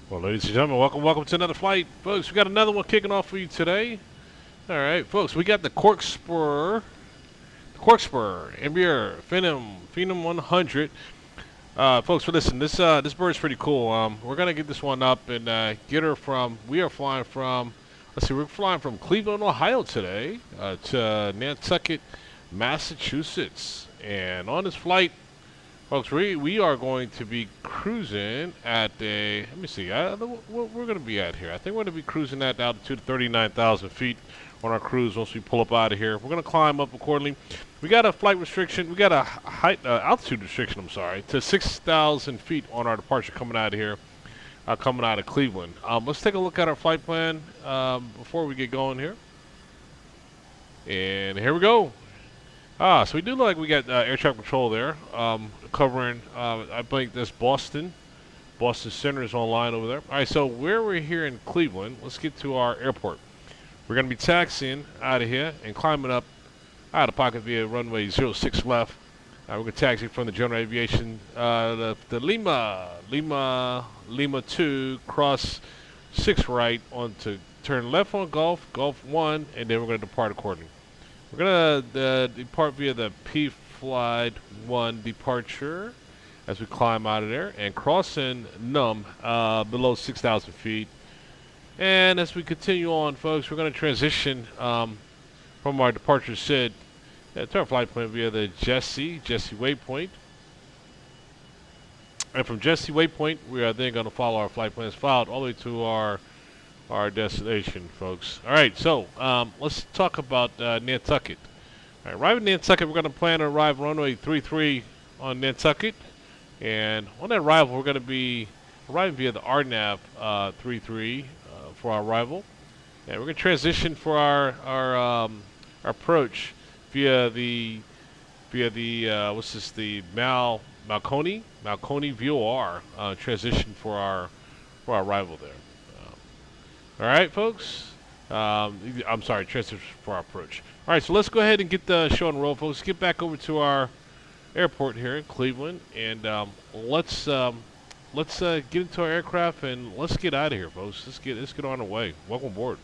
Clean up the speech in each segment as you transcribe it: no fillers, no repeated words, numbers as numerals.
Well, ladies and gentlemen, welcome to another flight. Folks, we got another one kicking off for you today. All right, folks, we got the Cockspur Embraer Phenom 100. Folks, listen, this bird's pretty cool. We're gonna get this one up and get her from. We are flying from. Let's see, we're flying from Cleveland, Ohio today to Nantucket, Massachusetts, and on this flight, folks, we are going to be cruising at a. Let me see. What we're going to be at here. I think we're going to be cruising at altitude of 39,000 feet on our cruise. Once we pull up out of here, we're going to climb up accordingly. We got a flight restriction. We got a height altitude restriction. I'm sorry, to 6,000 feet on our departure coming out of here, coming out of Cleveland. Let's take a look at our flight plan before we get going here. And here we go. So we do look like we got air traffic control there, covering, I think this Boston Center is online over there. All right, so where we're here in Cleveland, let's get to our airport. We're going to be taxiing out of here and climbing up out of pocket via runway 06 left. We're going to taxi from the general aviation, the Lima 2, cross 6 right onto turn left on Gulf 1, and then we're going to depart accordingly. We're going to depart via the P-Flight 1 departure as we climb out of there and cross in NUM below 6,000 feet. And as we continue on, folks, we're going to transition from our departure SID to our flight plan via the Jesse waypoint. And from Jesse waypoint, we are then going to follow our flight plans filed all the way to our destination, folks. All right, so let's talk about Nantucket. All right, arriving in Nantucket, we're going to plan to arrive runway 33 on Nantucket, and on that arrival, we're going to be arriving via the RNAV 33 for our arrival, and we're going to transition for our approach via the what's this, the Malconi VOR transition for our arrival there. All right, folks. I'm sorry, transition for our approach. All right, so let's go ahead and get the show on roll, folks. Get back over to our airport here in Cleveland, and let's get into our aircraft and let's get out of here, folks. Let's get on our way. Welcome aboard.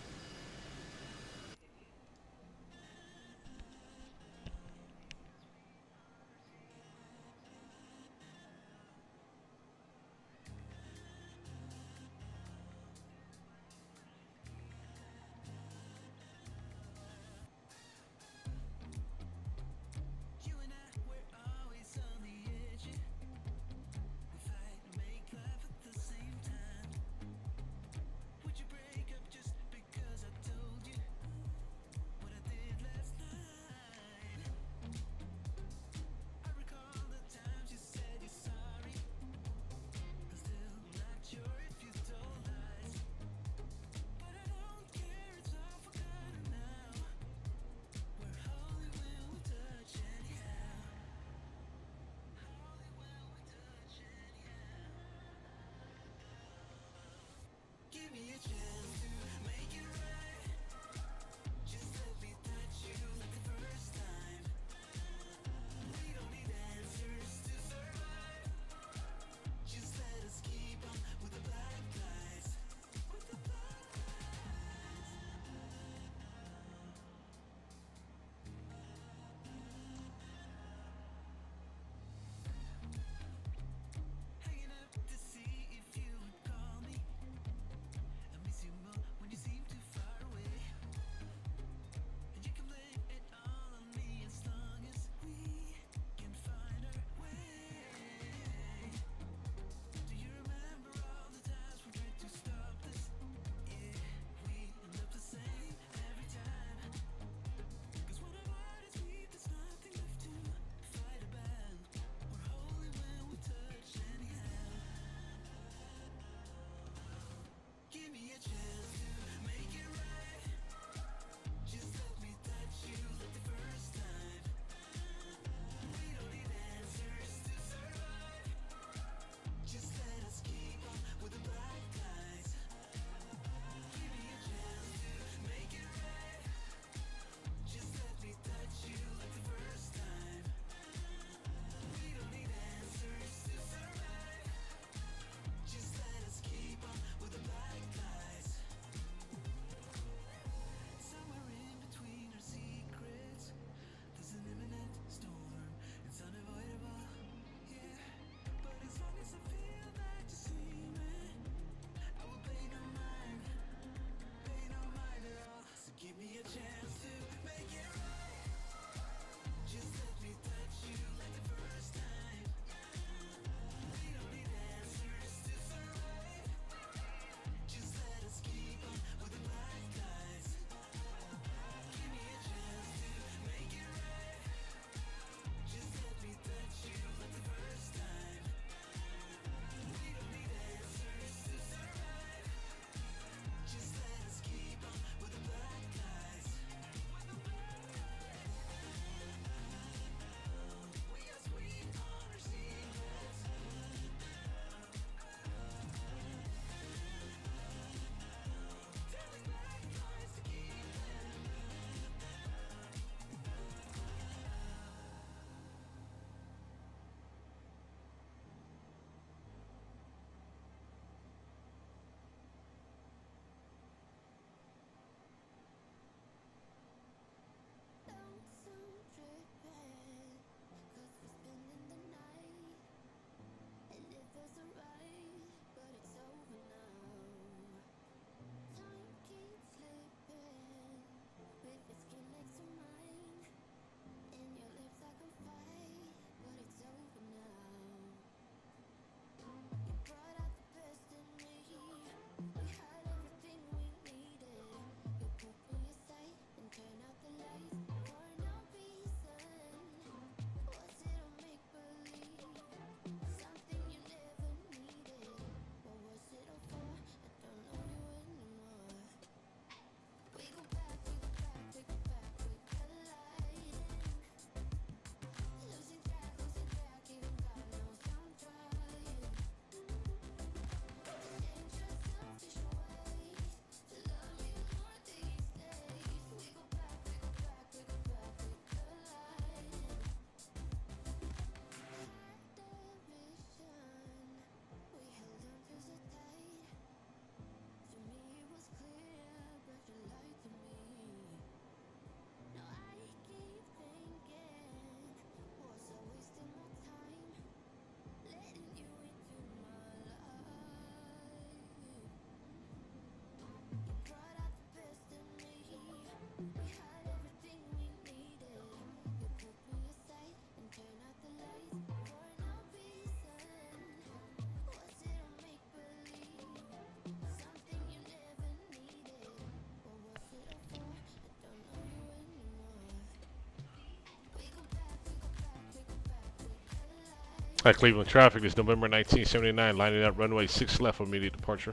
Hi, Cleveland traffic is November 1979, lining up runway 6 left for immediate departure.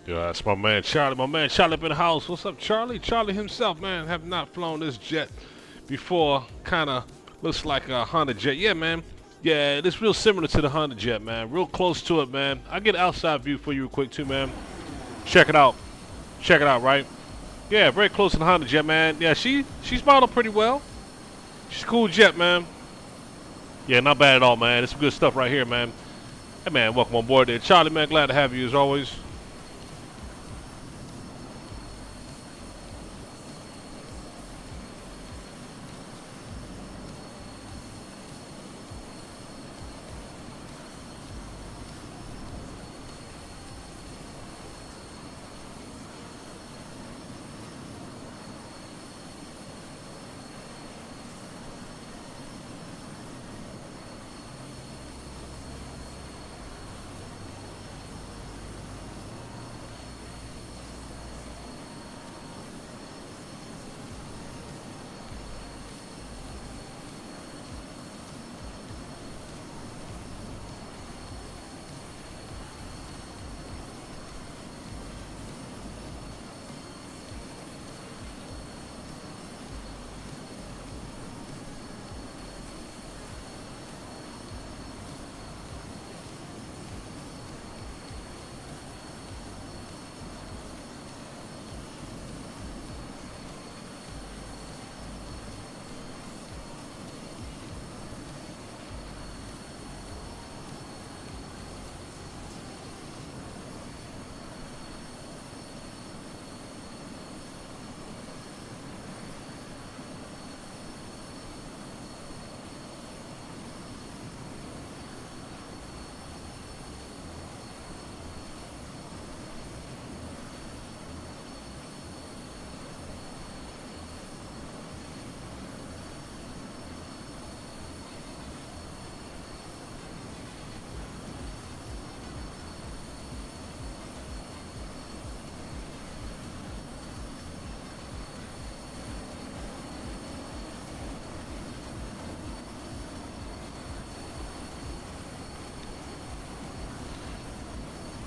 Yeah, that's my man Charlie. My man Charlie up in the house. What's up, Charlie? Charlie himself, man. Have not flown this jet before. Kind of looks like a Honda jet. Yeah, man. Yeah, it's real similar to the Honda jet, man. Real close to it, man. I'll get an outside view for you real quick, too, man. Check it out. Check it out, right? Yeah, very close to the Honda jet, man. Yeah, she's modeled pretty well. She's a cool jet, man. Yeah, not bad at all, man. It's some good stuff right here, man. Hey, man, welcome on board there. Charlie, man, glad to have you as always.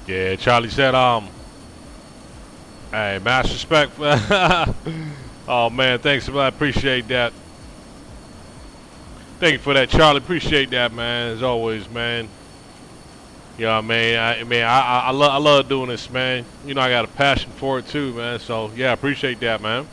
Yeah, Charlie said, hey, mass respect. Oh, man, thanks. I appreciate that. Thank you for that, Charlie. Appreciate that, man, as always, man. You know what I mean? I love doing this, man. You know, I got a passion for it, too, man. So, yeah, I appreciate that, man.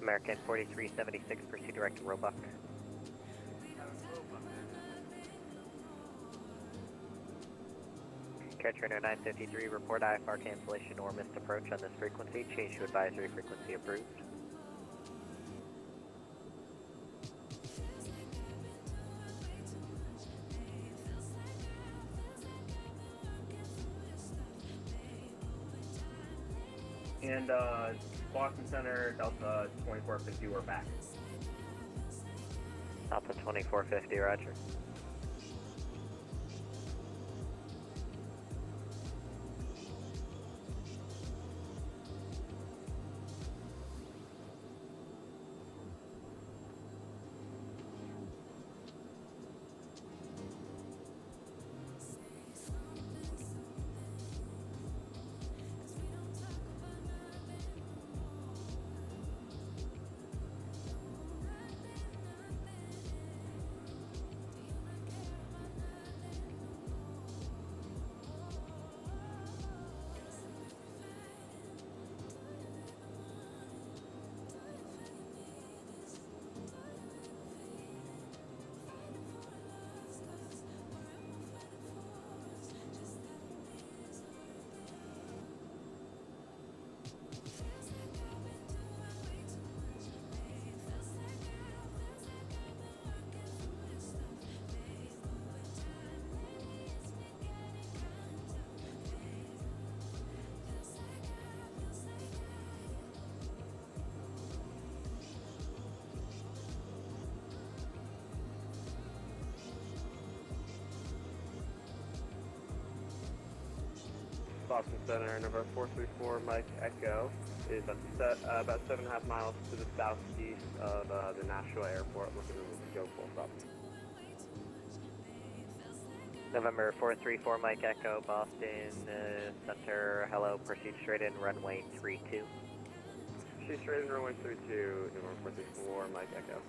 American 4376, pursue direct to Roebuck. Trainer 953, report IFR cancellation or missed approach on this frequency. Change to advisory frequency approved. And Boston Center, Delta 2450, we're back. Delta 2450, roger. Boston Center, number 434, Mike Echo, is about 7.5 miles to the southeast of the Nashua Airport, looking to go full stop. November 434, Mike Echo, Boston Center, hello, proceed straight in, runway 32. Proceed straight in, runway 32, November 434, Mike Echo.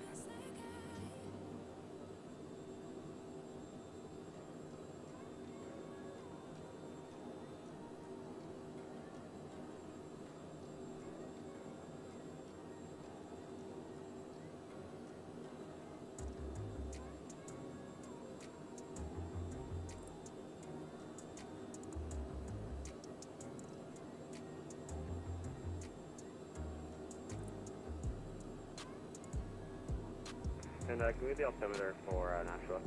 And give me the altimeter for Nashua.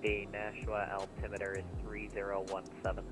The Nashua altimeter is 3017.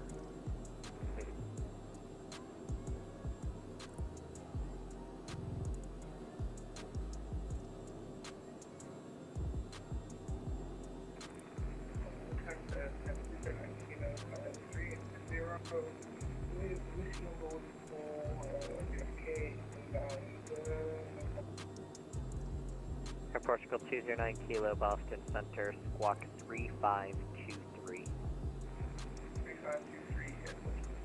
Air Portugal 209 Kilo, Boston Center, squawk 3523. 3523, Air Portugal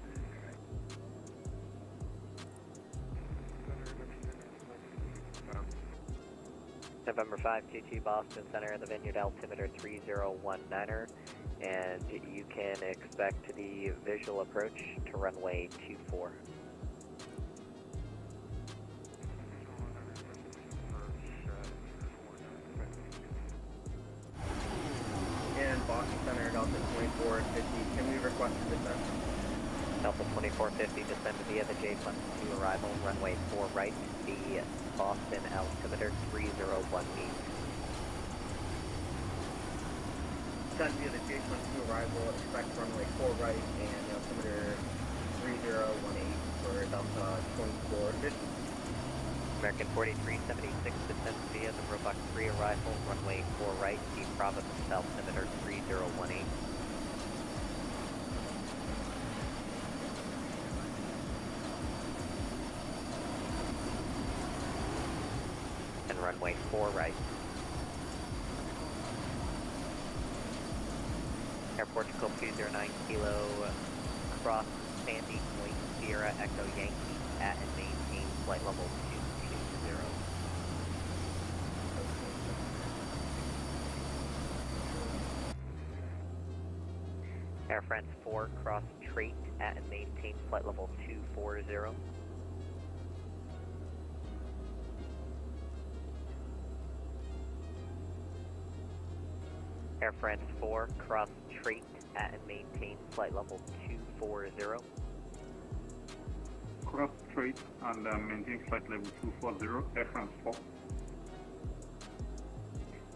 209. November 522 Boston Center, the Vineyard altimeter 3019er, and you can expect the visual approach to runway 24. And Boston Center, Delta 2450, can we request a descent? Delta 2450 descend via the J plus 2 arrival, runway 4 right, the Boston altimeter 3018. Descend via the J plus 2 arrival, expect runway 4 right and altimeter 3018 for Delta 2450. American 4376 descends via the Roebuck 3 arrival, runway 4 right, the Providence altimeter 3018. And runway 4 right. Air Portugal 209 Kilo, cross Sandy Point, Sierra Echo Yankee, at and maintain flight level 220. Air France 4, cross Trait, at and maintain flight level 240. Air France 4, cross trait at and maintain flight level 240. Cross straight and maintain flight level 240, Air France 4.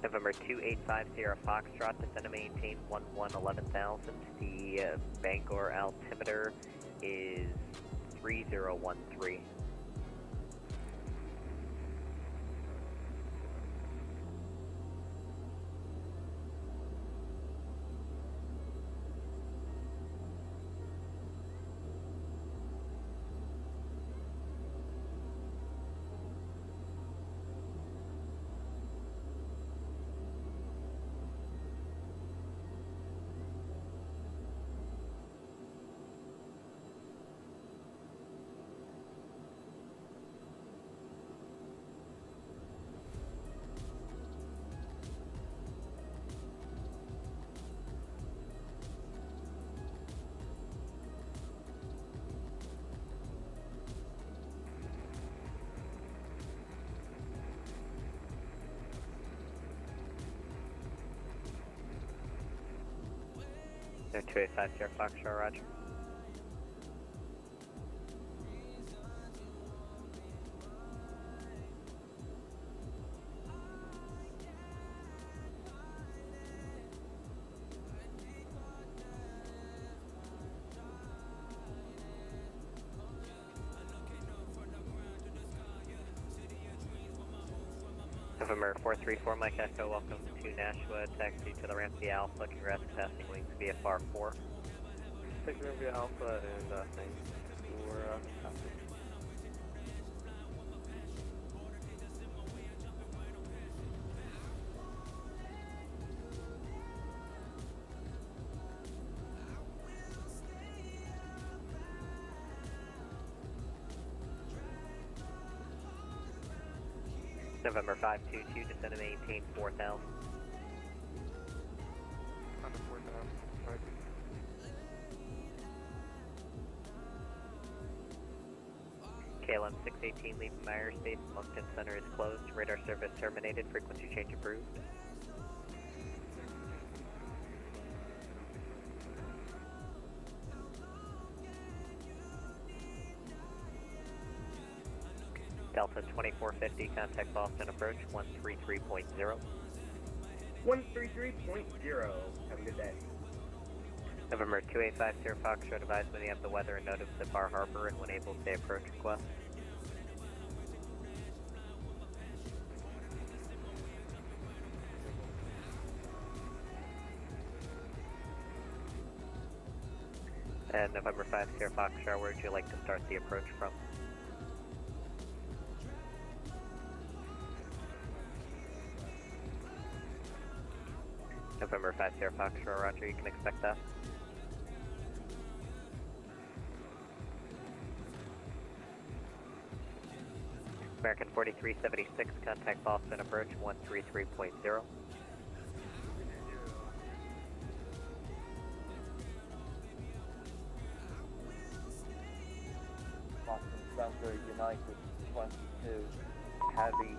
November 2850 Foxtrot, descend and maintain 11,000. The Bangor altimeter is 3013. No 2850 Foxtrot, roger. November 434 Mike Echo, welcome to Nashua, taxi to the ramp via Alpha, congrats passing wings VFR 4. Taking over via Alpha and thanks for copy. November 522, descend and maintain 4,000. Under 4,000, right. KLM 618 leaving my airspace, Moncton Center is closed, radar service terminated, frequency change approved. Delta 2450, contact Boston approach 133.0. 133.0. Have a good day. November 2850 Foxtrot, advise when you have the weather and notice at Bar Harbor and when able say approach request. And November 50 Foxtrot, where would you like to start the approach from? November 50 Foxtrot, roger, you can expect that. American 4376, contact Boston approach 133.0. Boston Center United 22, heavy,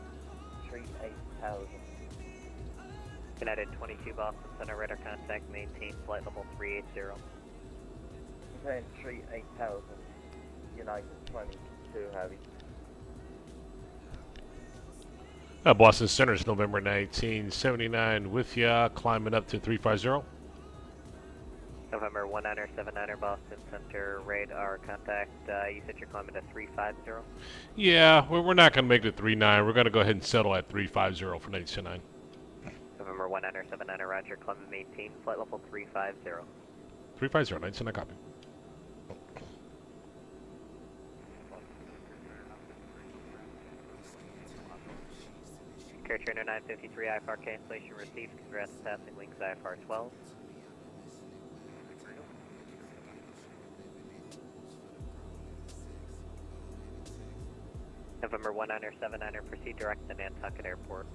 treat 8,000. United 22 Boston Center, radar contact, maintain flight level 380. Maintain treat 8,000, United 22, heavy. Boston Center is November 1979 with ya, climbing up to 350. November 1979 Boston Center, radar contact, you said you're climbing to 350? Yeah, we're not going to make it 39. We're going to go ahead and settle at 350 for 1979. November 1979 roger, climb and maintain flight level 350. 350, 1979 copy. Air Trainer 953, IFR cancellation received. Congrats on passing wings IFR 12. November 1979, proceed direct to Nantucket Airport.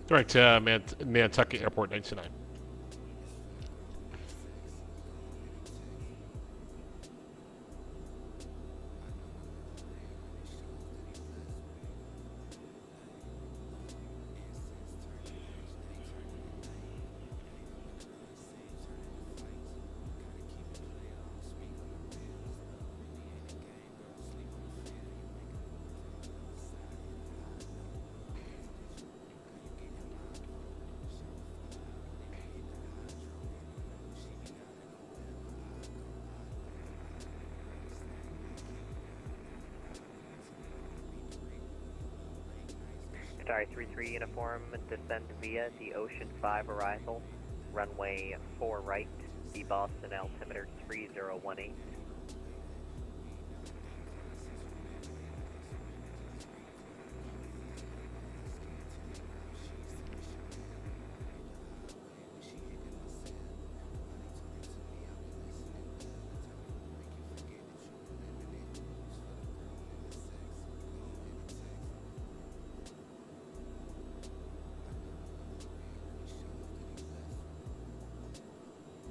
Direct Nantucket Airport 1979. Star 33 uniform, descend via the Ocean 5 arrival, runway 4 right, the Boston altimeter 3018.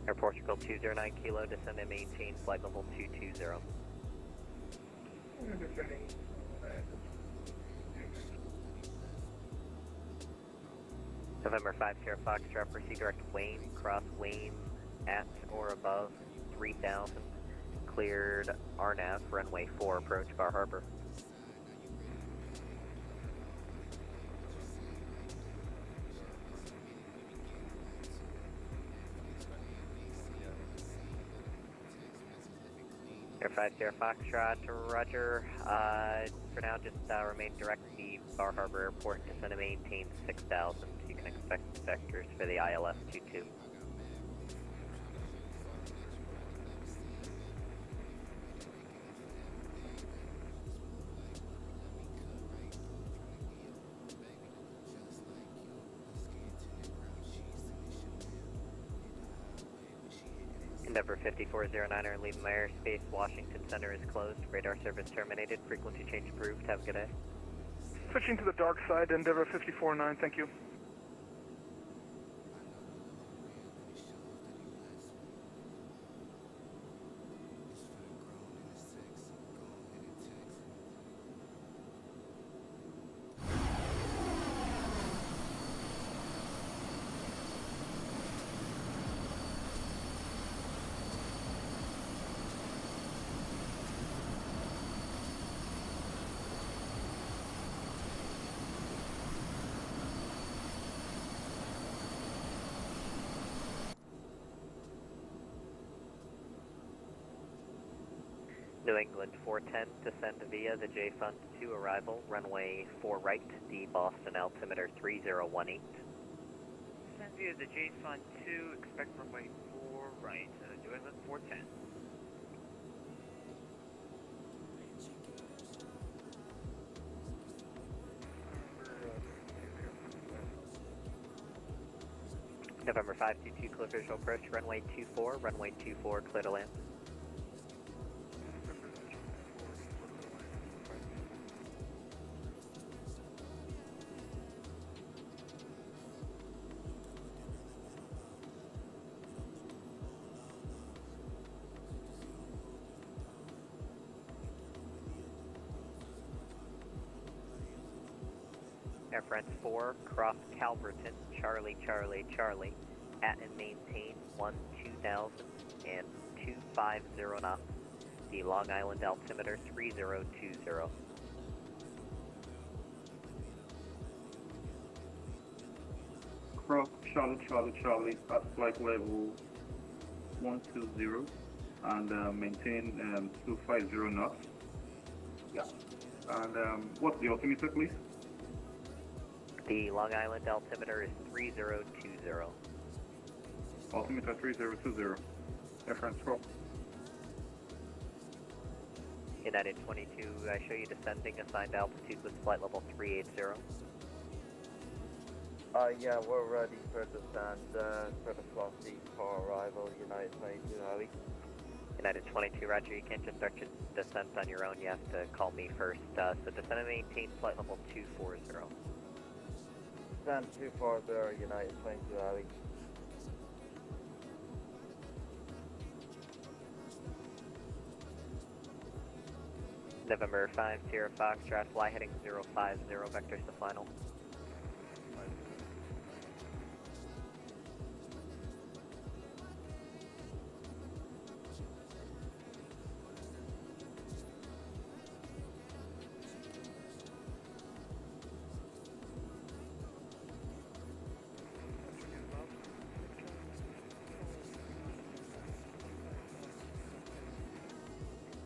Air Portugal 209 Kilo, descend and maintain flight level 220. November 5 Sierra Foxtrot, proceed direct Wayne, cross Wayne at or above 3000, cleared RNAV, runway 4, approach Bar Harbor. Air 5 Sierra Foxtrot, roger. For now, just remain direct the Bar Harbor Airport, descend and maintain 6000. You can expect vectors for the ILS 22. Endeavour 5409er, leaving my airspace. Washington Center is closed. Radar service terminated. Frequency change approved. Have a good day. Switching to the dark side, Endeavour 5409, thank you. New England 410, descend via the J Fund 2 arrival, runway 4 right, the Boston altimeter 3018. Descend via the J Fund 2, expect runway 4 right, New England 410. November 522, clear visual approach, runway 24, clear to land. Air France 4, cross Calverton, Charlie, at and maintain 2000 and 250 knots, the Long Island altimeter 3020. Cross Charlie at flight level 120 and maintain 250 knots. Yeah. And what's the altimeter, please? The Long Island altimeter is 3020. Altimeter 3020. Air France 4. United 22, I show you descending, assigned altitude with flight level 380. Yeah, we're ready for descent, for the velocity for arrival, United 22, Howie. United 22, roger, you can't just start your descent on your own, you have to call me first. So descend and maintain flight level 240. Descent 240, United 22, Howie. November 5, Sierra Foxtrot, fly heading 050, vectors to final.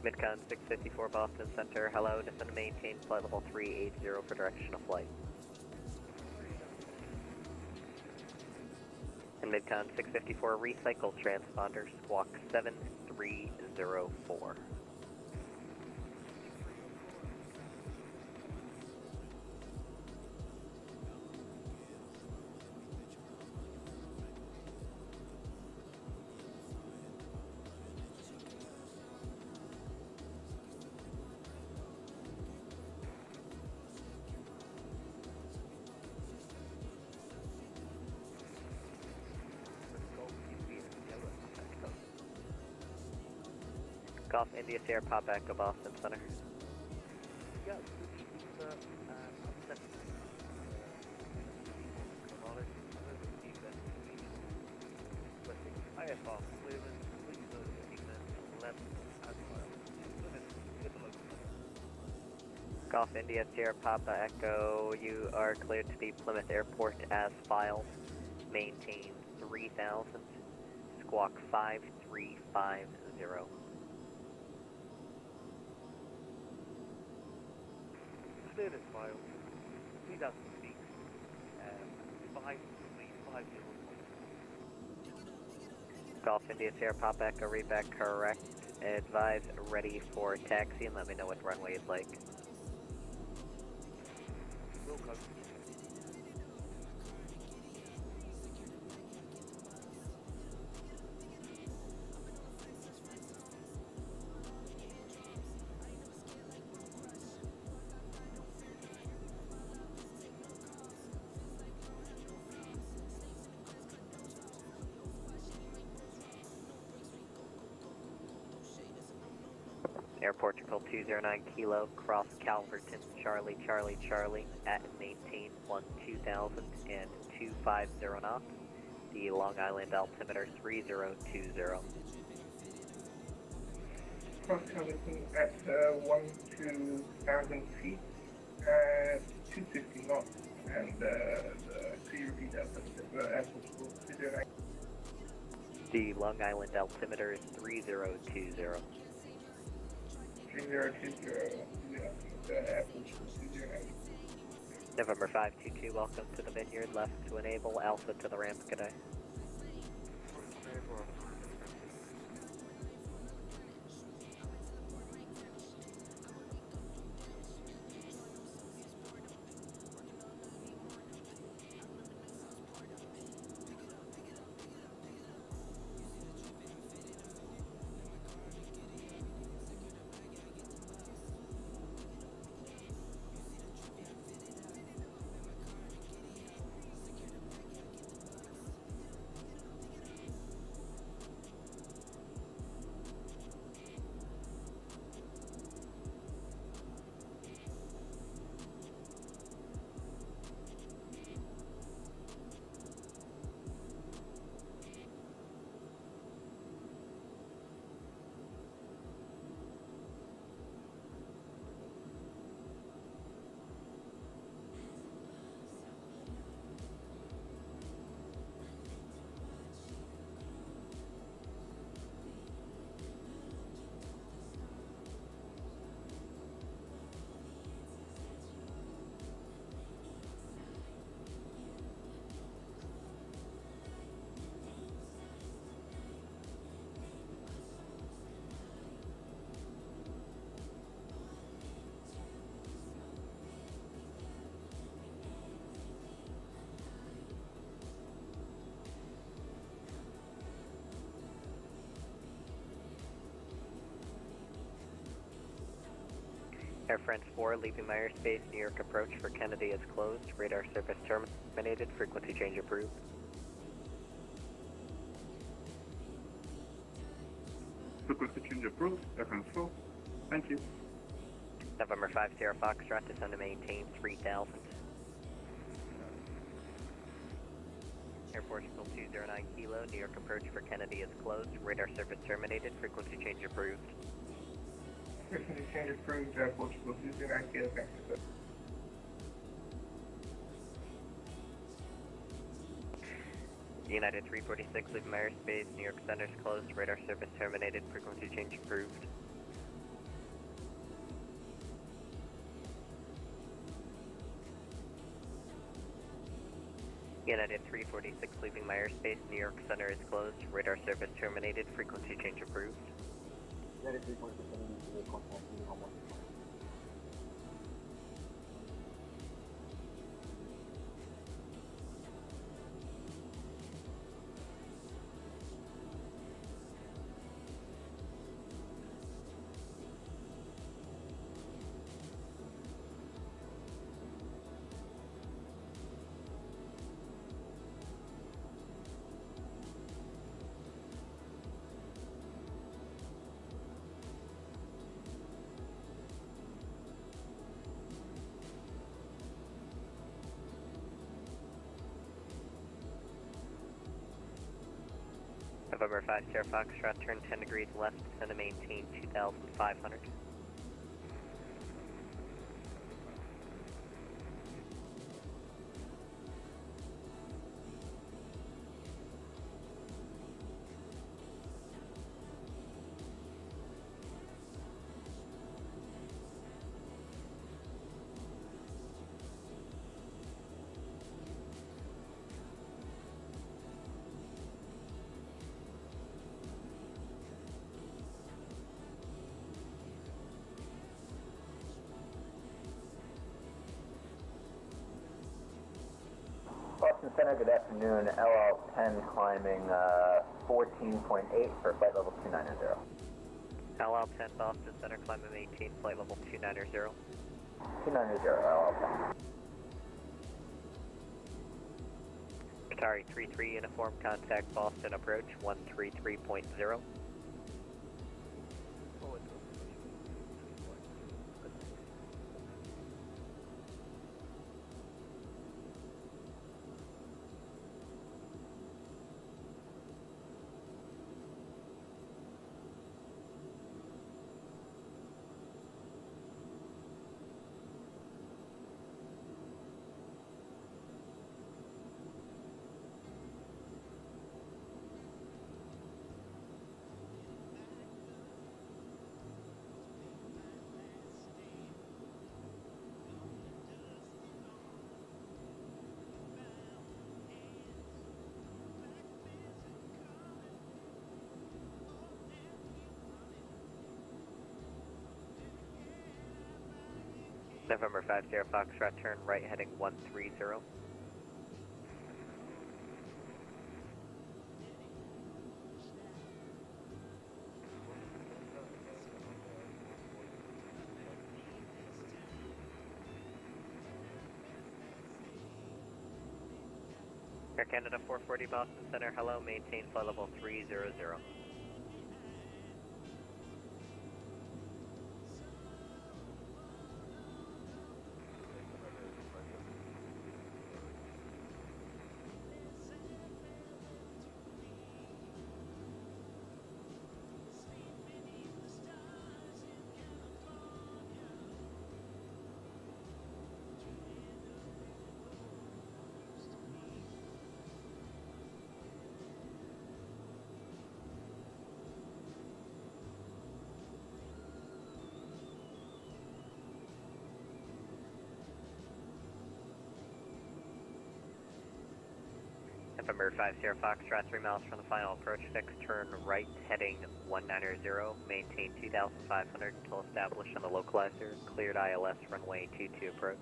Midcon 654 Boston Center, hello, descend and maintain flight level 380 for direction of flight. And Midcon 654 recycle transponder, squawk 7304. Golf India Sierra Pop Echo Boston Center. Yeah, sir. Upset. IFR, clearance, please go to England, 11 as well. With the local. Golf India Sierra Papa Echo, you are cleared to the Plymouth Airport as filed. Maintain 3000, squawk 5350. Cleared as filed. 3000 feet. 5350. Golf India Sierra Papa Echo, read back correct. Advise ready for taxi and let me know what runway is like. Wilco. Air Portugal 209 Kilo, cross Calverton, Charlie, Charlie, Charlie, at and maintain 2000 and 250 knots. The Long Island altimeter 3020. Cross Calverton at 12,000 feet, 250 knots, and could you repeat that? Air Portugal 209. The Long Island altimeter is 3020. 3020, yeah, Air Portugal 209. November 522, welcome to the Vineyard, left to enable, Alpha to the ramp, good day. Air France 4, leaving my airspace, New York approach for Kennedy is closed. Radar service terminated, frequency change approved. Frequency change approved, Air France 4. Thank you. November 5 Sierra Foxtrot, descend to maintain 3000. Air Portugal 209 Kilo, New York approach for Kennedy is closed. Radar service terminated, frequency change approved. Frequency change approved, Air Portugal 209 Kilo, thanks for United 346, leaving my airspace, New York centers closed. Radar service terminated, frequency change approved. United 346 leaving my airspace. New York Center is closed. Radar service terminated. Frequency change approved. United 346 contact you on 1. November 5 Sierra Foxtrot, turn 10 degrees left, descend to maintain 2,500. Boston Center, good afternoon. LL10 climbing 14.8 for flight level 290. LL10 Boston Center, climbing 18, flight level 290. 290 LL10. Atari 33 uniform, contact Boston approach 133.0. November 5 Sierra Foxtrot, turn right heading 130. Air Canada 440 Boston Center, hello, maintain flight level 300. November 5 Sierra Foxtrot, 3 miles from the final approach fix, turn right heading 190, maintain 2,500 until established on the localizer, cleared ILS runway 22 approach.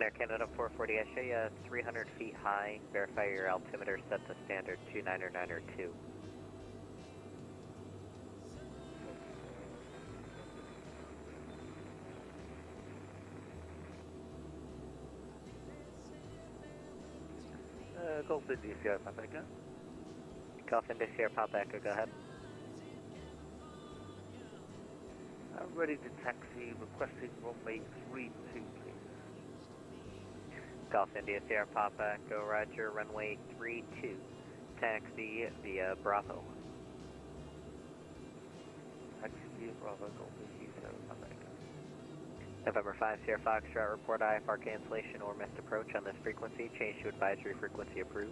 Air Canada 440, I show you 300 feet high, verify your altimeter set to standard 29902. Golf India Sierra Papa Echo. Golf India Sierra Papa Echo, go ahead. I'm ready to taxi, requesting runway 32, please. Golf India Sierra Papa Echo, roger, runway 32, taxi via Bravo. Taxi via Bravo, Golf India Sierra Papa Echo. November 5 Sierra Foxtrot, report IFR cancellation or missed approach on this frequency, change to advisory frequency approved.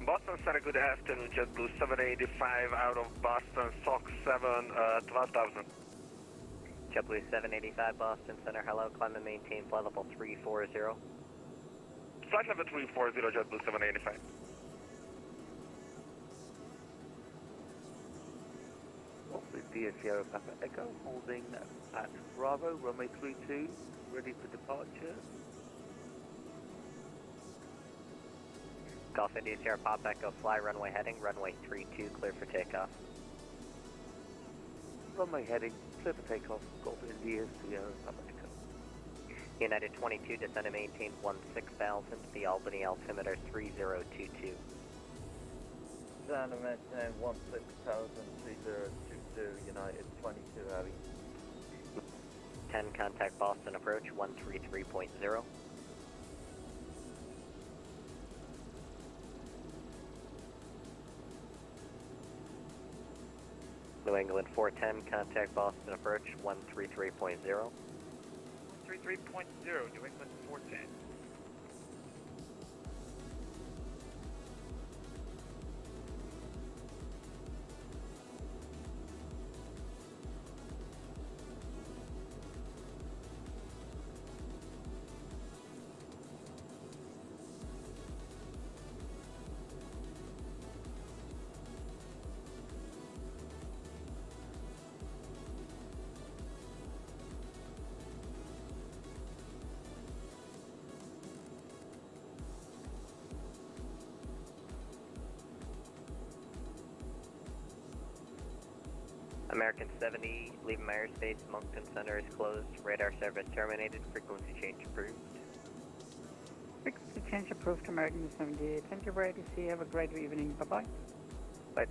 Boston Center, good afternoon, JetBlue 785 out of Boston, SOC 7, 12,000. JetBlue 785 Boston Center, hello, climb and maintain flight level 340. Flight level 340, JetBlue 785. India Sierra Papa Echo, holding at Bravo, runway 32, ready for departure. Golf India Sierra Papa Echo, fly runway heading, runway 32, clear for takeoff. Runway heading, clear for takeoff, Golf India Sierra Papa Echo. United 22, descend and maintain 16,000, the Albany altimeter 3022. Descend and maintain 16,000, 3022, United 22 Abbey. 10, contact Boston approach 133.0. New England 410, contact Boston approach 133.0. 133.0, New England 410. American 70, leaving my airspace, Moncton Center is closed, radar service terminated, frequency change approved. Frequency change approved, American 78. Thank you for ATC, have a great evening, bye-bye. Bye.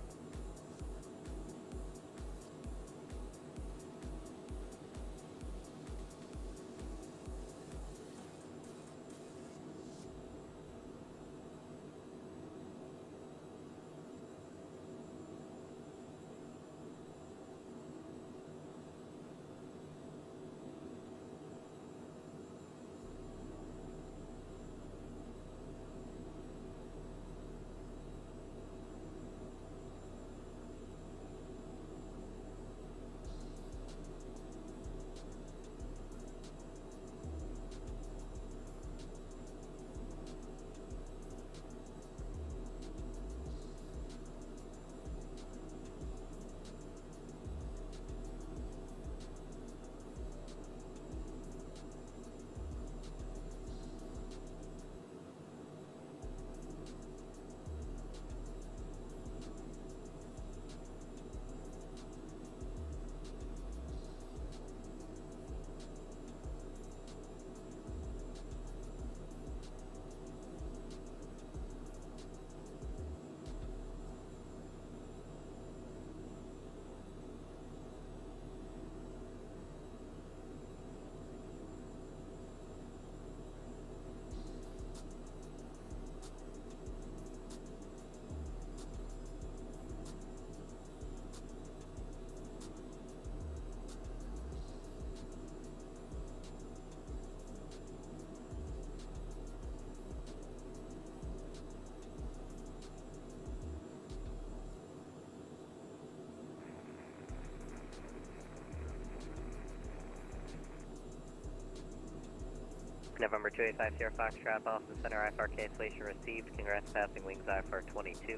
November 285 Sierra Foxtrot, Boston Center, IFR cancellation received. Congrats, passing wings IFR 22.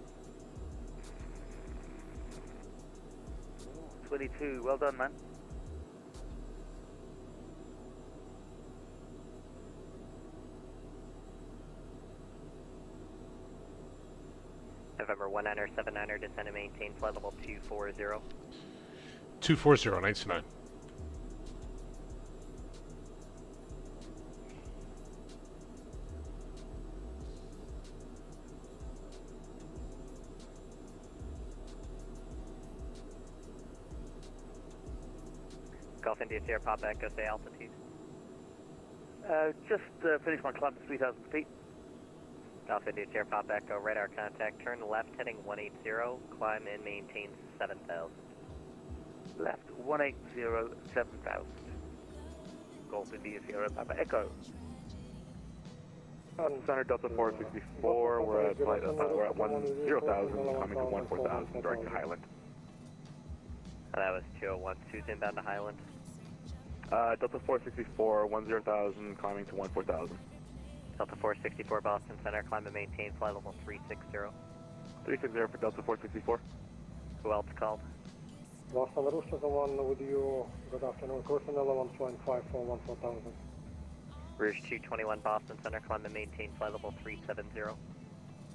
22, well done, man. November 1979er, descend and maintain flight level 240. 240, 99. Golf India Sierra Papa Echo, say altitude. Just finished my climb to 3,000 feet. Golf India Sierra Papa Echo, radar contact, turn left heading 180, climb and maintain 7,000. Left 180, 7,000. Golf India Sierra Papa Echo. Center Delta 464, we're at 10,000, coming to 14,000, direct to Highland. That was 201, Susan inbound to Highland. Delta 464, 10,000, climbing to 14,000. Delta 464 Boston Center, climb and maintain, flight level 360. 360 for Delta 464. Who else called? Boston Rouge is the one with you. Good afternoon. Cruise level 1.541 4000. Rouge 221 Boston Center, climb and maintain, flight level 370.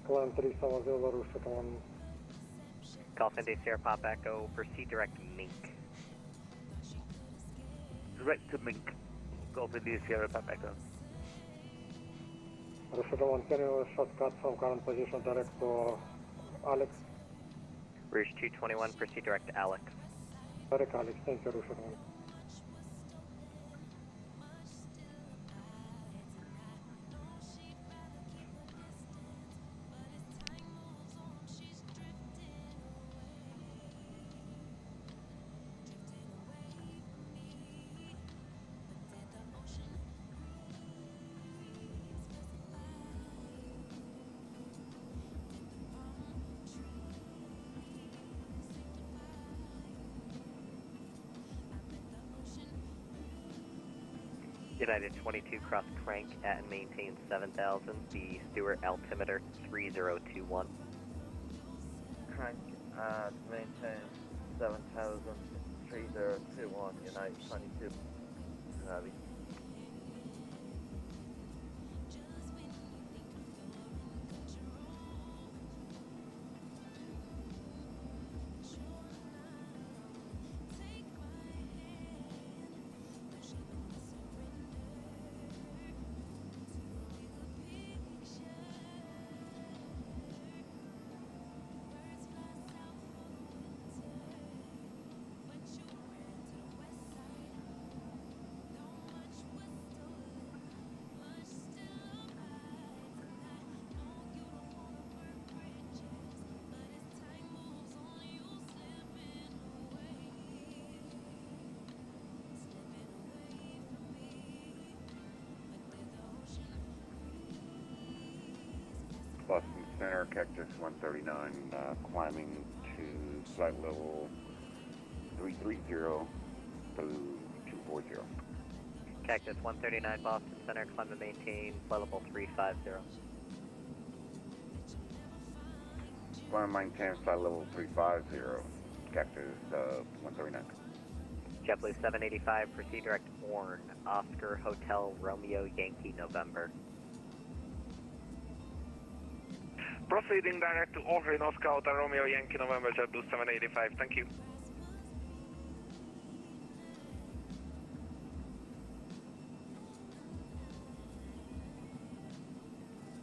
Climb 370, Rouge is the one. Golf India Sierra Pop Echo, proceed direct Mink. Direct to Mink. Golf India Sierra Papa Echo. Rouge is the one. Can you shortcut from current position direct to Alex? Rouge 221, proceed direct to Alex. Direct Alex, thank you, Rouge is the one. United 22, cross crank at and maintain 7,000. The Stewart altimeter 3021. Crank at maintain 7,000, 3021, United 22. Heavy. Boston Center, Cactus 139, climbing to flight level 330 through 240. Cactus 139 Boston Center, climb and maintain, flight level 350. Climb and maintain flight level 350, Cactus 139. JetBlue 785, proceed direct Orne, Oscar Hotel Romeo Yankee November. Proceeding direct to Orne, Oscar Hotel Romeo Yankee November, JetBlue 785, thank you.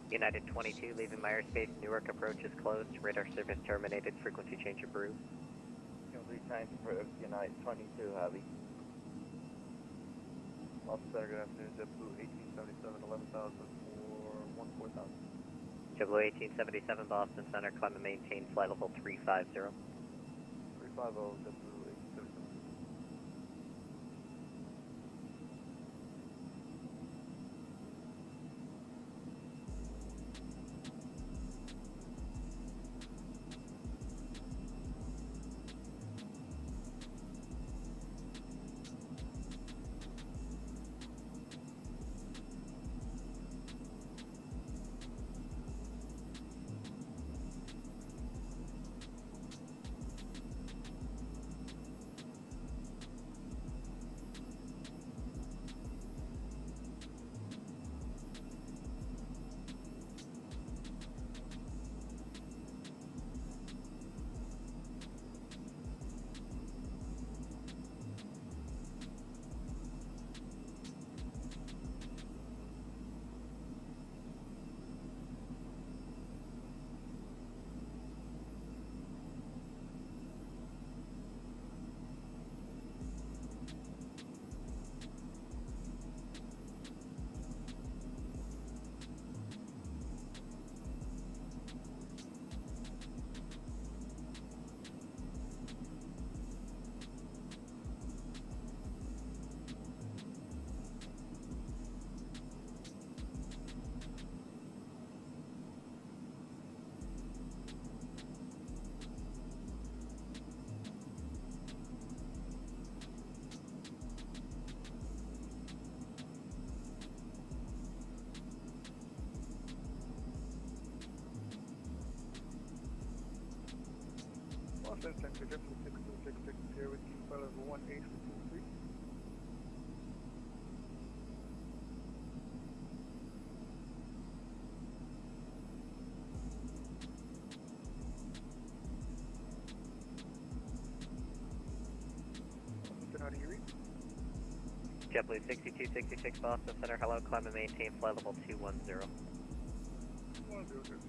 United 22, leaving Myers Space, Newark approach is closed, radar service terminated, frequency change approved. Complete change approved, United 22, Heavy. Boston Center, good afternoon, JetBlue 1877, 11,000 for 14,000. JetBlue 1877 Boston Center, climb and maintain, flight level 350. 350, JetBlue 1877. Boston Center, Jeffrey 6266 here with you, flight level 18 for 23. How do you read? JetBlue 6266 Boston Center, hello, climb and maintain flight level 210. 100.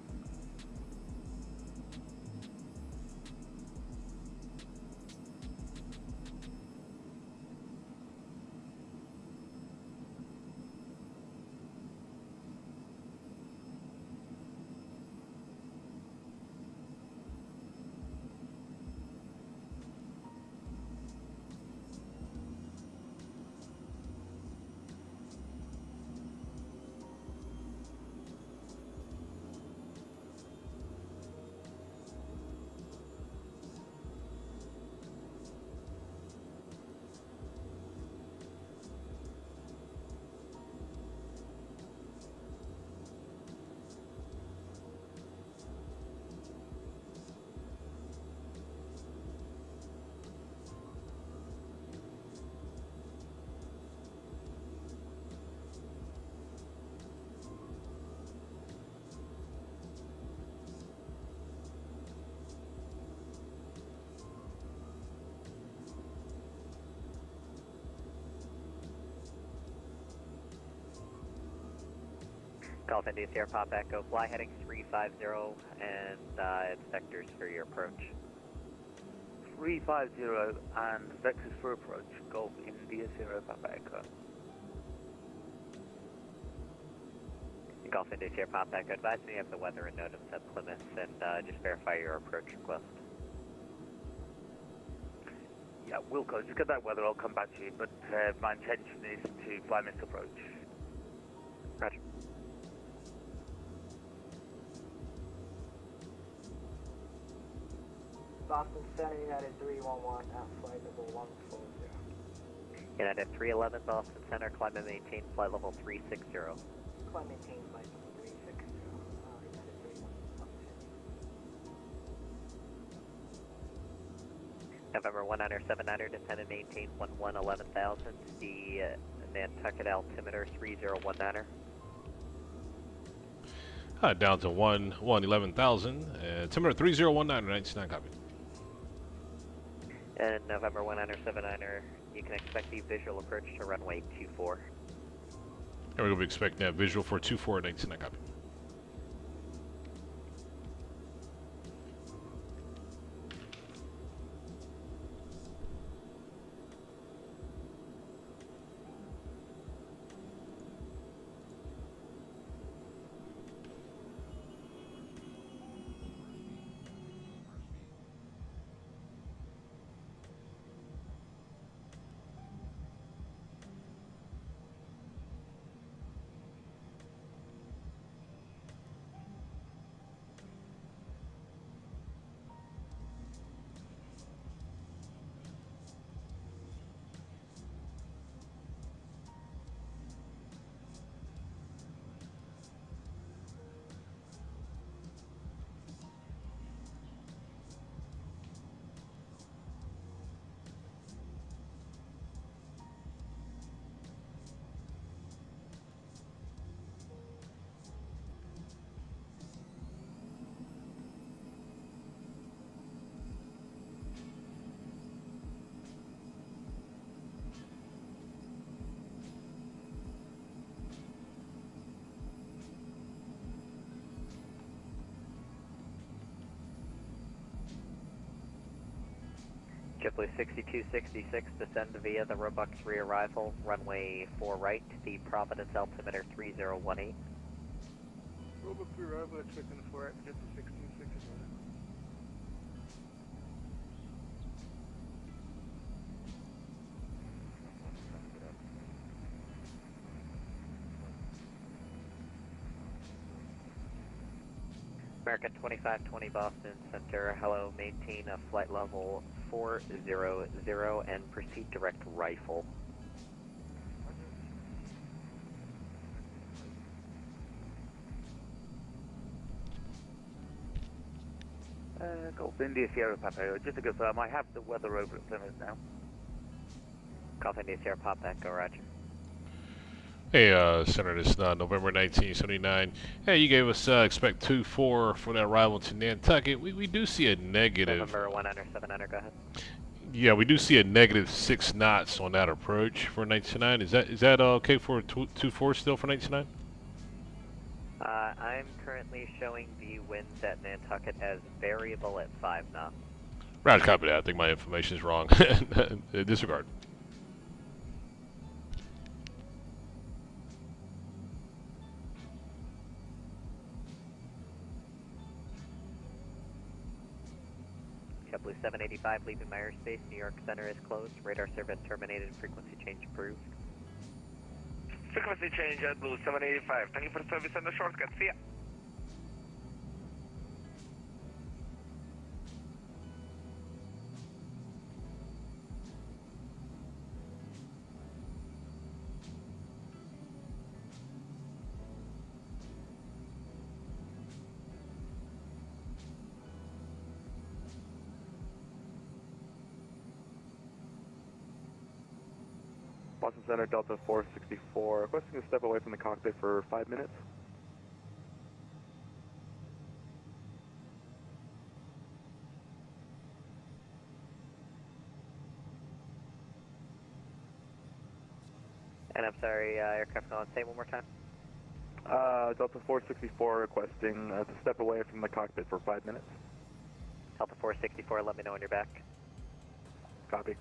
Golf India Sierra Pop Echo, fly heading 350 and vectors for your approach. 350 and vectors for approach, Golf India Sierra Papa Echo. Golf India Sierra Pop Echo, advise me of the weather and NOTAMs at Plymouth and just verify your approach request. Yeah, Wilco, just get that weather, I'll come back to you, but my intention is to fly missed approach. Roger. Boston Center, United 311 at flight level 140. United 311 Boston Center, climb and maintain flight level 360. Climb maintain flight level 360. United 311. November 197er, descend and maintain 11,000. The Nantucket altimeter 3019er. Down to 11,000. Altimeter 3019, 99 copy. And November 197er, you can expect the visual approach to runway 24. And we're going to be expecting that visual for 24, 99 copy. JetBlue 6266, descend via the Roebuck 3 arrival, runway 4 right, the Providence altimeter 3018. Roebuck 3 arrival, expecting 4 right, JetBlue 6266. American 2520 Boston Center, hello, maintain a flight level 400 and proceed direct rifle. Golf India Sierra Papa. Just to confirm, I have the weather over at Plymouth now. Golf India Sierra Papa Echo, roger. Hey, Senator, this is November 1979. Hey, you gave us expect 2-4 for that arrival to Nantucket. We do see a negative. November 100, 700, go ahead. Yeah, we do see a negative 6 knots on that approach for 1909. Is that okay for 2-4 still for 1909? I'm currently showing the winds at Nantucket as variable at 5 knots. Right, copy that. I think my information is wrong. Disregard. JetBlue 785 leaving my airspace. New York Center is closed. Radar service terminated. Frequency change approved. Frequency change JetBlue 785. Thank you for service on the shortcut. See ya. Boston Center, Delta 464, requesting a step away from the cockpit for 5 minutes. And I'm sorry, aircraft on. Say one more time. Delta 464 requesting to step away from the cockpit for 5 minutes. Delta 464, let me know when you're back. Copy.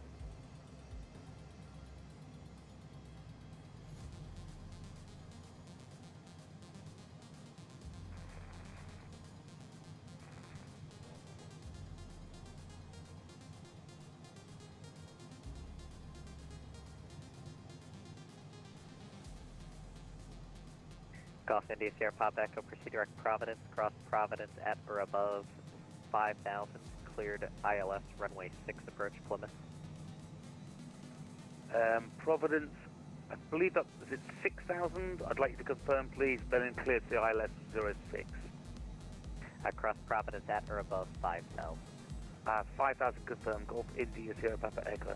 Golf India Sierra Pop Echo, proceed direct Providence, cross Providence at or above 5,000, cleared ILS, runway 6 approach Plymouth. Providence, I believe that, is it 6,000? I'd like you to confirm, please, Berlin cleared the ILS 06. Cross Providence at or above 5,000. 5,000 confirmed, Golf India Sierra Papa Echo.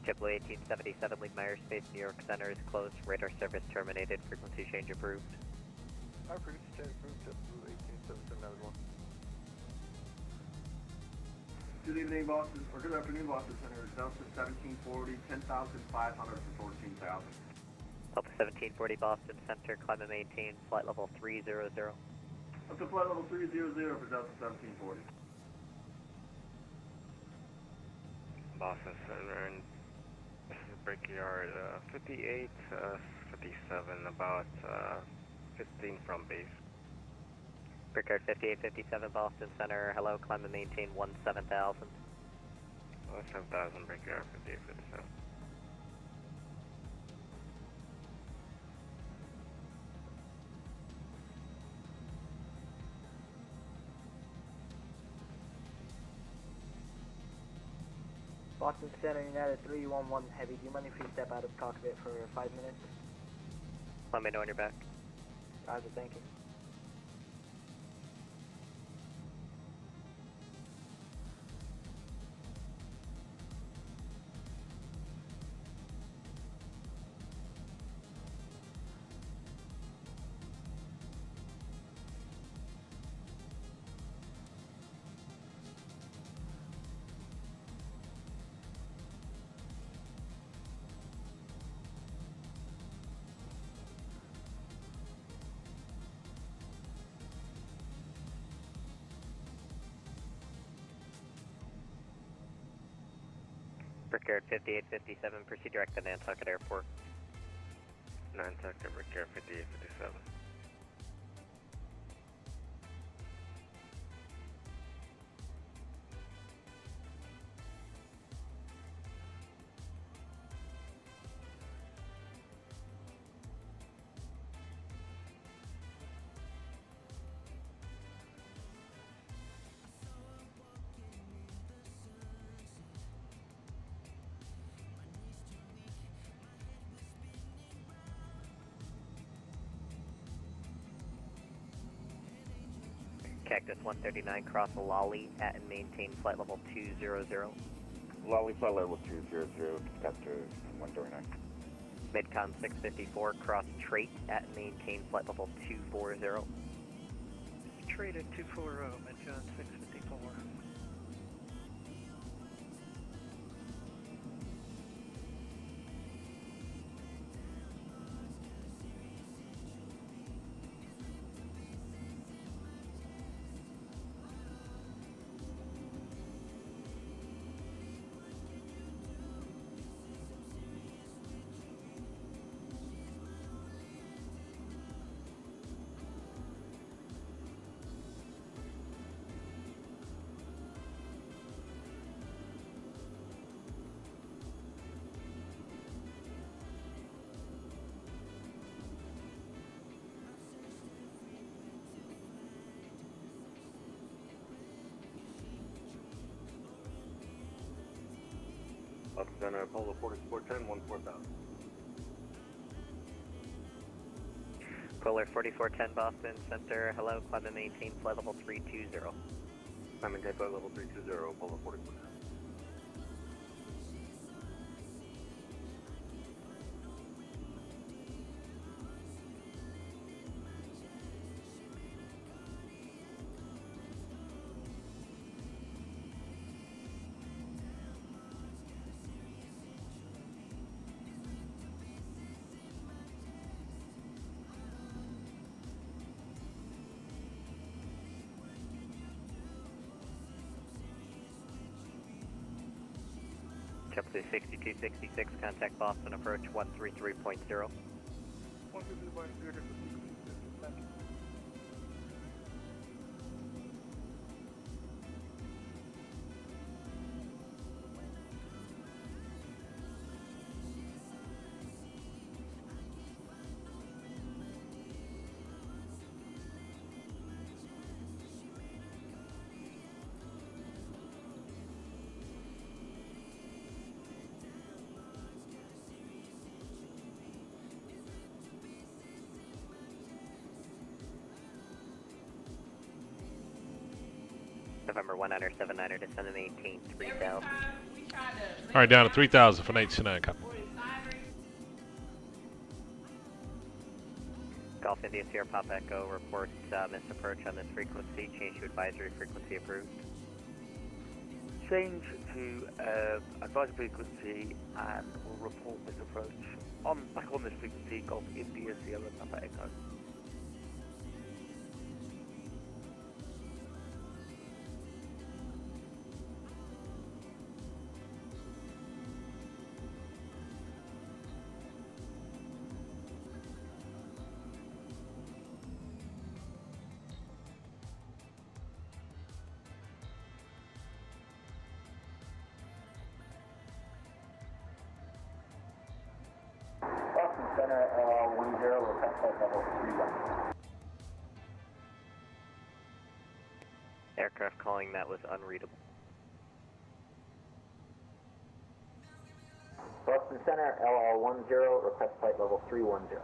JetBlue 1877, leave my airspace. New York Center is closed. Radar service terminated. Frequency change approved. Our frequency change approved, JetBlue 1877, that was 1. Good evening, Boston, or good afternoon, Boston Center. Delta 1740, 10,500 for 14,000. Delta 1740, Boston Center, climb and maintain, flight level 300. Up to flight level 300 for Delta 1740. Boston Center, and this is Brickyard 58, 57, about 15 from base. Brickyard 5857, Boston Center, hello, climb and maintain 17,000. 17,000, Brickyard 5857. Boston Center, United 311 Heavy. Do you mind if you step out of cockpit for 5 minutes? Let me know when you're back. Roger, thank you. Brickyard 5857, proceed direct to Nantucket Airport. Nantucket, Brickyard 5857. Cactus 139, cross Lolly at and maintain flight level 200. Lolly flight level 200, Cactus 139. Midcon 654, cross Trait at and maintain flight level 240. Trade at 240, Midcon 654. Center, Polo 4410, 14,000. Polar 4410 Boston Center, hello, climb and maintain flight level 320. Climb and maintain flight level 320, Polo 4410. JetBlue 6266, contact Boston approach 133.0. 133.0. November 1979er, descend and maintain 3000. Alright, down to 3,000 for 929, copy. Golf India Sierra Papa Echo reports missed approach on this frequency. Change to advisory frequency approved. Change to advisory frequency and we'll report this approach back on this frequency, Golf India Sierra Papa Echo. Center, 10, request flight level 31. Aircraft calling that was unreadable. Boston Center, LL10, request flight level 310.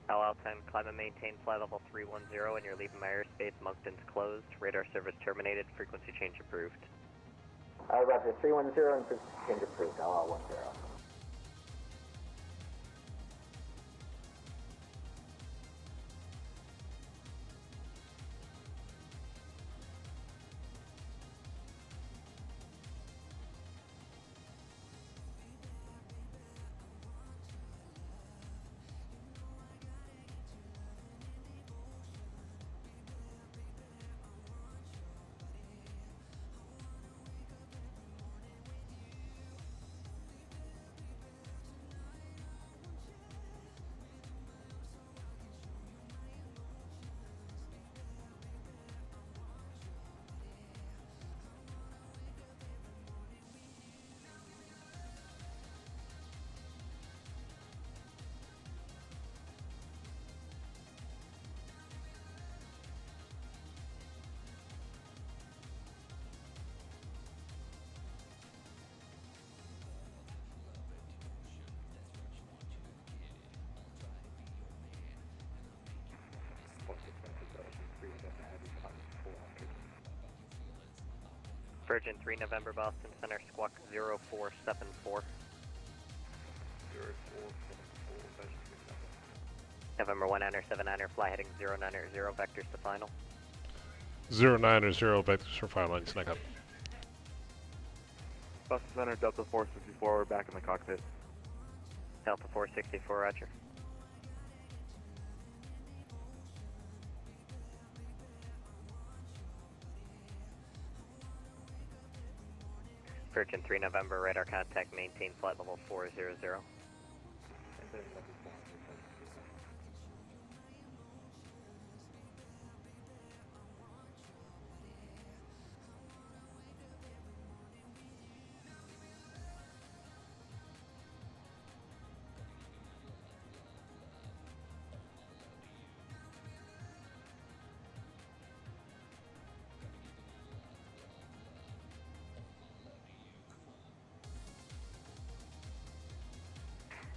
LL10, climb and maintain flight level 310, and you're leaving my airspace. Moncton's closed. Radar service terminated. Frequency change approved. Roger, 310 and frequency change approved, LL10. Virgin 3 November Boston Center, squawk 0474. 0474, November 1 7 fly heading 090, vectors to final. 090, vectors for final, line snack up. Boston Center, Delta 464, we're back in the cockpit. Delta 464, roger. Virgin 3 November, radar contact, maintain flight level 400.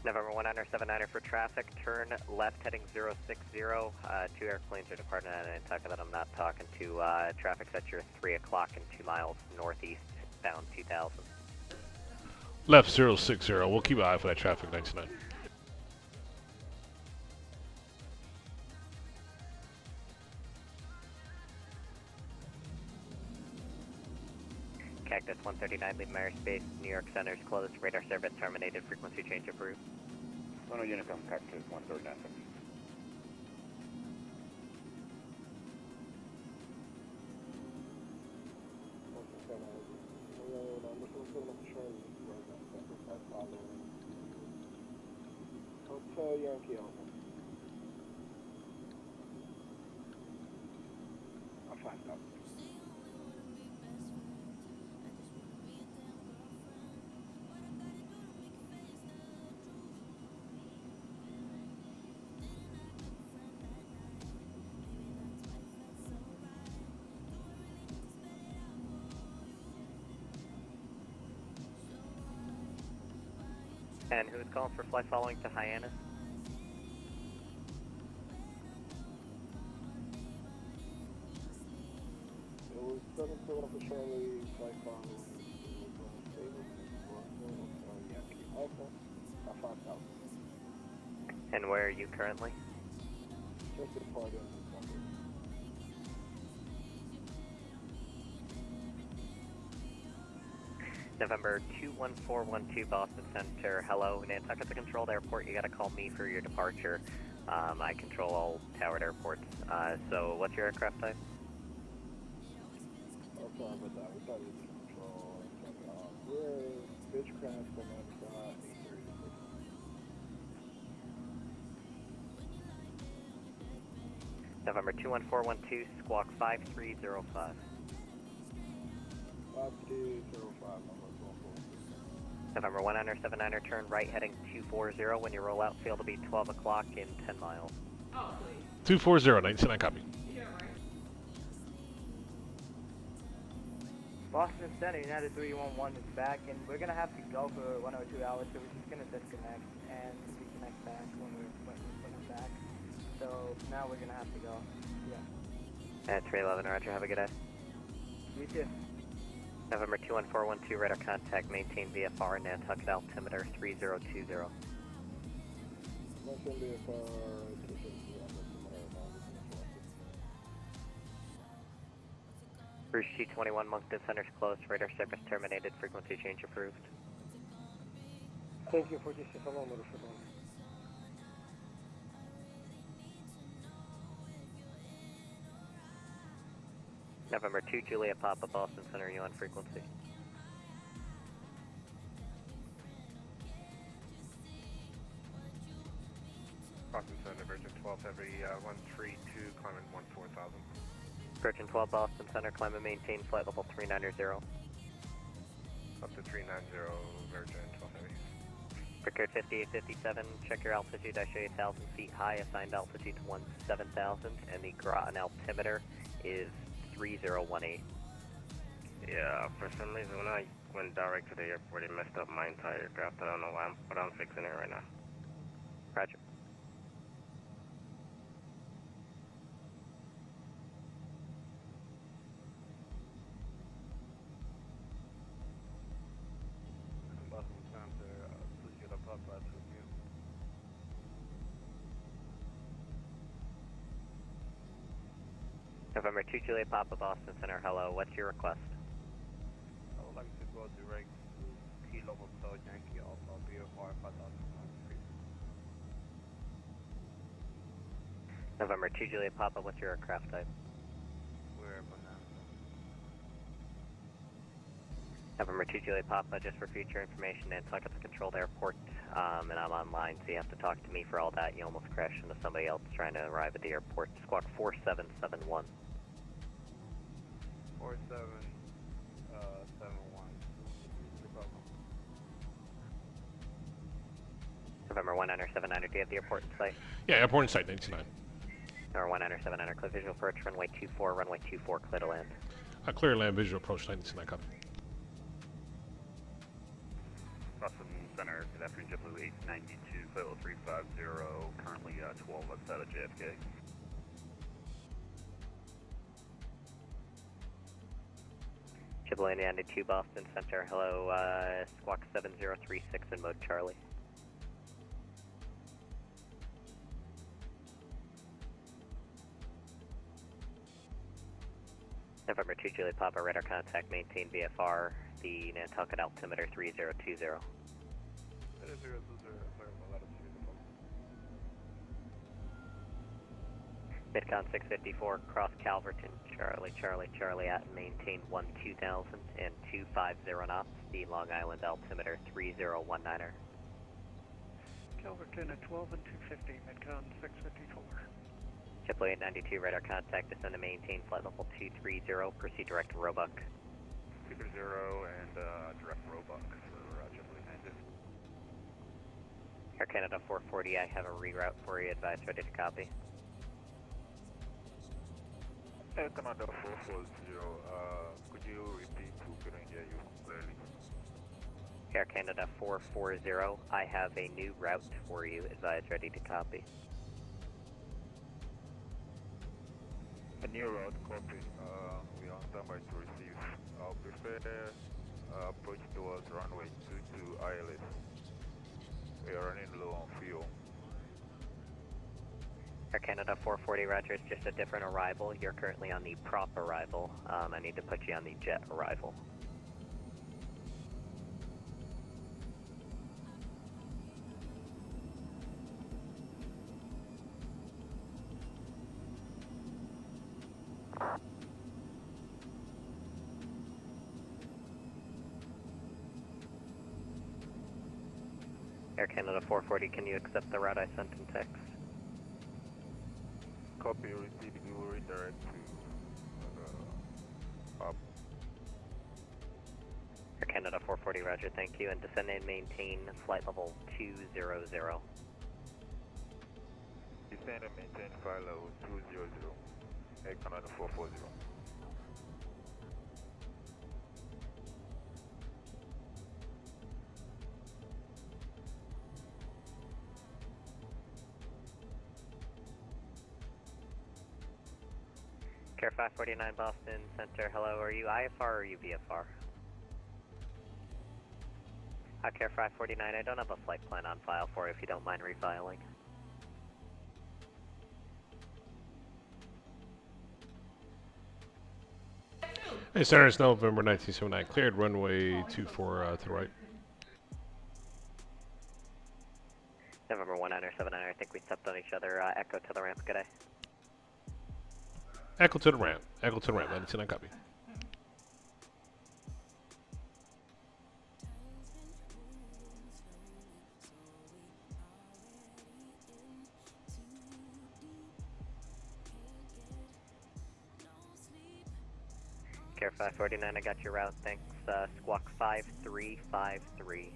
November 179er for traffic, turn left heading 060. Two airplanes are departing out of Nantucket that I'm not talking to. Traffic's at your 3 o'clock and 2 miles northeast, bound 2000. Left 060, we'll keep an eye for that traffic 99. Cactus 139, leave airspace. New York Center's closed. Radar service terminated. Frequency change approved. Sono Unicom, Cactus 139. Hotel Yankee Alpha. I'll find out. And who's calling for flight following to Hyannis? It was 77 for Charlie, flight following. Yankee Alpha. I found out. And where are you currently? Just departed. November 21412 Boston Center. Hello, Nantucket's a controlled airport. You gotta call me for your departure. I control all towered airports. So what's your aircraft type? Oh, sorry about that. We thought you was control. We're Bitchcraft from outside. November 21412, squawk 5305. 5305. November 179er, turn right heading 240. When you roll out, field will be 12 o'clock in 10 miles. 240, 99 copy. Boston Center, United 311 is back, and we're going to have to go for 1 or 2 hours, so we're just going to disconnect and reconnect back when we're back. So now we're going to have to go. Yeah. At 311, roger. Have a good day. You too. November 21412, radar contact, maintain VFR, Nantucket altimeter 3020. Bruce G21, Moncton Center's closed, radar service terminated, frequency change approved. Thank you for this phenomenal. November 2, Juliet Papa, Boston Center, you on frequency. Boston Center, Virgin 12 Heavy 132, climbing 14,000. Virgin 12, Boston Center, climb and maintain flight level 390. Up to 390, Virgin 12 Heavy. Prepared 5857, check your altitude, I show you 1,000 feet high, assigned altitude to 17,000, and the Groton altimeter is 3018. Yeah, for some reason when I went direct to the airport, it messed up my entire aircraft. I don't know why, but I'm fixing it right now. Roger. November 2 Juliet Papa Boston Center, hello, what's your request? I would like to go direct to Kilo Hotel Yankee Alpha BFR 5003. November 2 Juliet Papa, what's your aircraft type? We're Bonanza. November 2 Juliet Papa, just for future information, Nantucket's a controlled airport, and I'm online, so you have to talk to me for all that. You almost crashed into somebody else trying to arrive at the airport. Squawk 4771. 4771. November 1979, do you have the airport in sight? Yeah, airport in sight, 99. November 1979, clear visual approach, runway 24, clear to land. Clear land, visual approach, 99, copy. Boston Center, good afternoon, JetBlue 892, flight level 350, currently 12 outside of JFK. JetBlue 892, Boston Center, hello, squawk 7036 in mode Charlie. November 2 Juliet Papa, radar contact, maintain VFR, the Nantucket altimeter 3020. 3020, Midcon 654, cross Calverton, Charlie at and maintain 2000 and 250 knots, the Long Island altimeter 3019er. Calverton at 12 and 250, Midcon 654. JetBlue 892, radar contact, descend to maintain flight level 230, proceed direct to Roebuck. 230 and direct Roebuck for JetBlue 892. Air Canada 440, I have a reroute for you, advise ready to copy. Air Canada 440, could you repeat? We couldn't hear you clearly. Air Canada 440, I have a new route for you, advise ready to copy. A new route, copy. We are on standby to receive. I'll prefer approach towards runway 22 ILS. We are running low on fuel. Air Canada 440, roger, it's just a different arrival. You're currently on the prop arrival. I need to put you on the jet arrival. Air Canada 440, can you accept the route I sent in text? Copy, receive, you will redirect to up. Air Canada 440, roger, thank you, and descend and maintain flight level 200. Descend and maintain flight level 200, Air Canada 440. Care 549 Boston Center, hello, are you IFR or are you VFR? Care 549, I don't have a flight plan on file for you if you don't mind refiling. Hey, Center, it's November 1979, cleared runway 24 to the right. November 1979, I think we stepped on each other, echo to the ramp, good day. Echo to the ramp, 99 copy. Care 549, I got your route, thanks. Squawk 5353.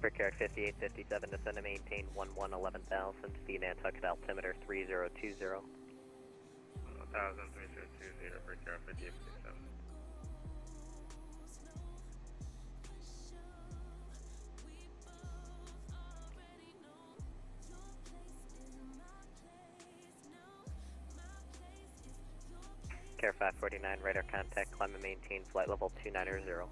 Brickyard 5857, descend to maintain 11,000, the Nantucket altimeter 3020. 3020, Brickyard 5857. Care 549, radar contact, climb and maintain flight level 290.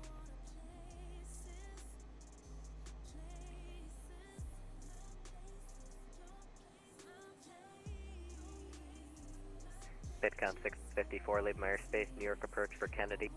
Bitcon 654, leave my airspace, New York approach for Kennedy.